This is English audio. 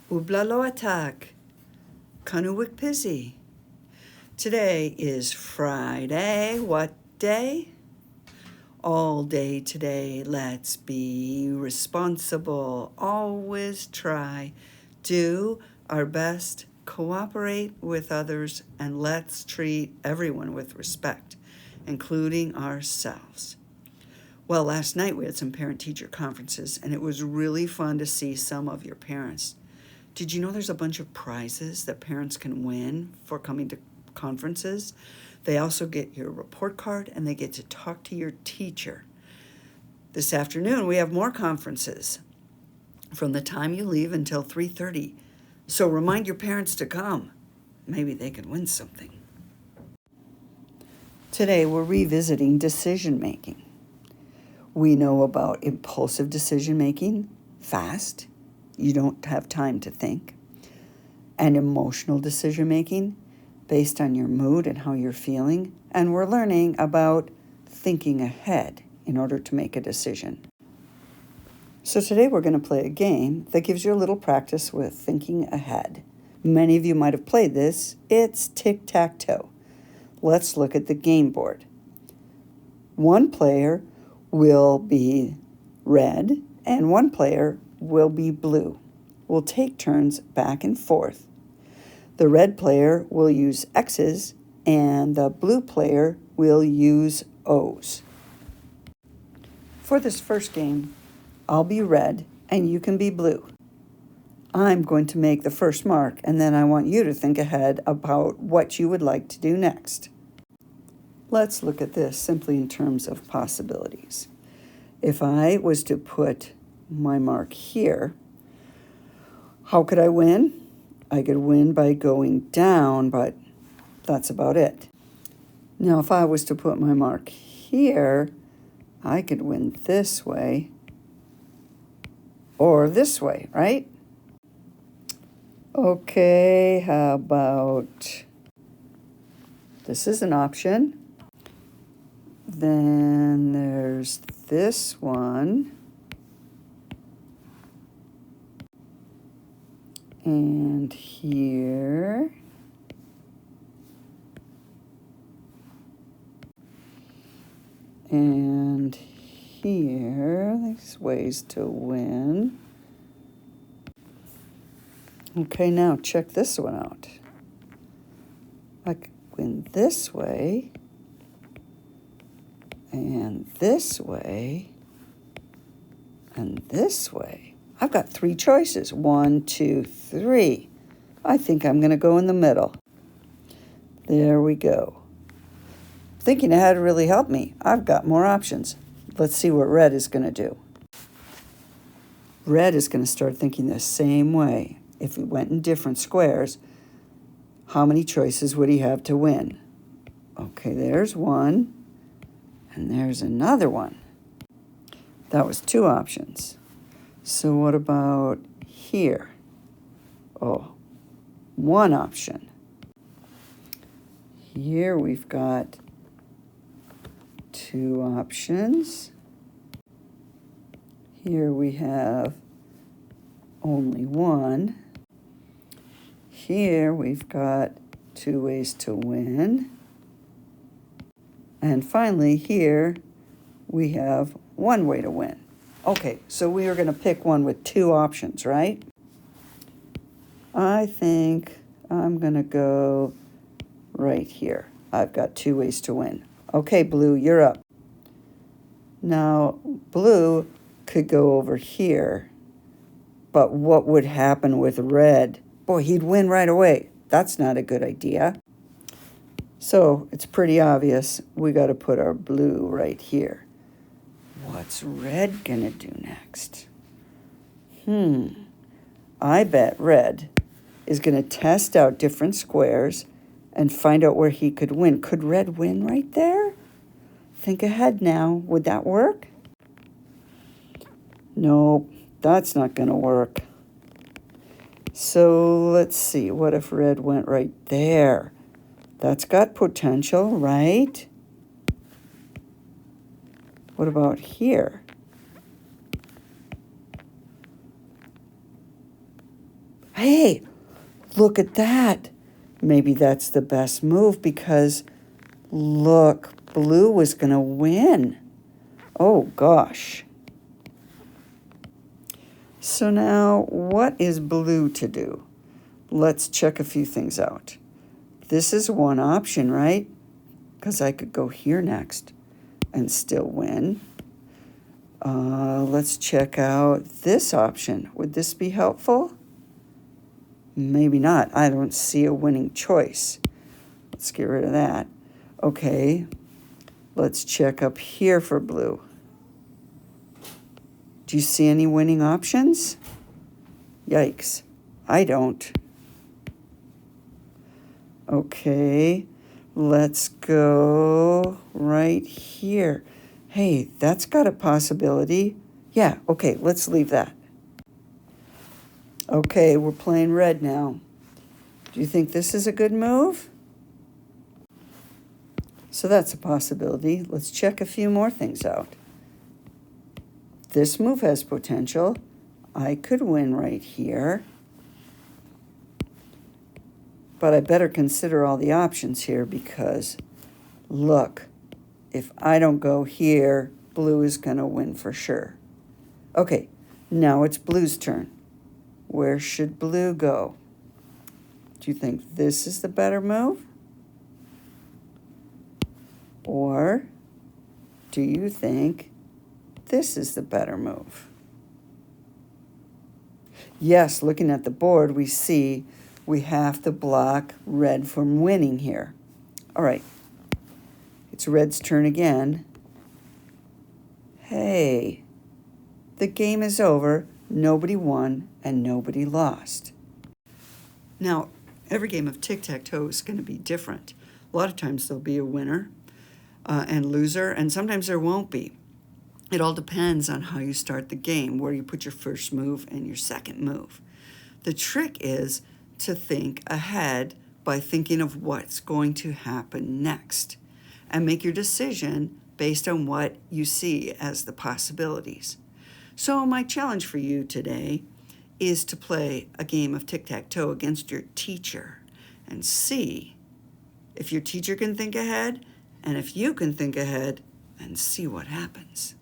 Ublaloatak, Kanuwik Pizzy. Today is Friday. What day? All day today, let's be responsible. Always try. Do our best. Cooperate with others, and let's treat everyone with respect, including ourselves. Well, last night we had some parent-teacher conferences, and it was really fun to see some of your parents. Did you know there's a bunch of prizes that parents can win for coming to conferences? They also get your report card, and they get to talk to your teacher. This afternoon, we have more conferences from the time you leave until 3:30. So remind your parents to come. Maybe they can win something. Today, we're revisiting decision making. We know about impulsive decision making, fast, you don't have time to think, and emotional decision making, based on your mood and how you're feeling. And we're learning about thinking ahead in order to make a decision. So today we're going to play a game that gives you a little practice with thinking ahead. Many of you might have played this. It's tic-tac-toe. Let's look at the game board. One player will be red and one player will be blue. We'll take turns back and forth. The red player will use X's and the blue player will use O's. For this first game, I'll be red and you can be blue. I'm going to make the first mark, and then I want you to think ahead about what you would like to do next. Let's look at this simply in terms of possibilities. If I was to put my mark here, how could I win? I could win by going down, but that's about it. Now, if I was to put my mark here, I could win this way or this way, right? Okay, how about this is an option. Then there's this one. And here. And here. There's ways to win. Okay, now check this one out. I could win this way, and this way, and this way. I've got 3 choices. 1, 2, 3. I think I'm going to go in the middle. There we go. Thinking ahead really helped me. I've got more options. Let's see what red is going to do. Red is going to start thinking the same way. If he went in different squares, how many choices would he have to win? Okay, there's one, and there's another one. That was 2 options. So what about here? Oh, 1 option. Here we've got 2 options. Here we have only 1. Here we've got 2 ways to win. And finally here we have 1 way to win. Okay, so we are going to pick one with 2 options, right? I think I'm going to go right here. I've got 2 ways to win. Okay, blue, you're up. Now, blue could go over here, but what would happen with red? Boy, he'd win right away. That's not a good idea. So it's pretty obvious we got to put our blue right here. What's red gonna do next? I bet red is gonna test out different squares and find out where he could win. Could red win right there? Think ahead now. Would that work? No, that's not gonna work. So let's see. What if red went right there? That's got potential, right? What about here? Hey, look at that. Maybe that's the best move because look, blue was going to win. Oh, gosh. So now, what is blue to do? Let's check a few things out. This is one option, right? Because I could go here next and still win. Let's check out this option. Would this be helpful? Maybe not. I don't see a winning choice. Let's get rid of that. Okay, let's check up here for blue. Do you see any winning options? Yikes, I don't. Okay, let's go right here. Hey, that's got a possibility. Yeah, okay, let's leave that. Okay, we're playing red now. Do you think this is a good move? So that's a possibility. Let's check a few more things out. This move has potential. I could win right here. But I better consider all the options here because, look, if I don't go here, blue is going to win for sure. Okay, now it's blue's turn. Where should blue go? Do you think this is the better move? Or do you think this is the better move? Yes, looking at the board, we see we have to block red from winning here. All right, it's red's turn again. Hey, the game is over. Nobody won and nobody lost. Now, every game of tic-tac-toe is going to be different. A lot of times there'll be a winner and loser, and sometimes there won't be. It all depends on how you start the game, where you put your first move and your second move. The trick is to think ahead by thinking of what's going to happen next and make your decision based on what you see as the possibilities. So my challenge for you today is to play a game of tic-tac-toe against your teacher and see if your teacher can think ahead and if you can think ahead and see what happens.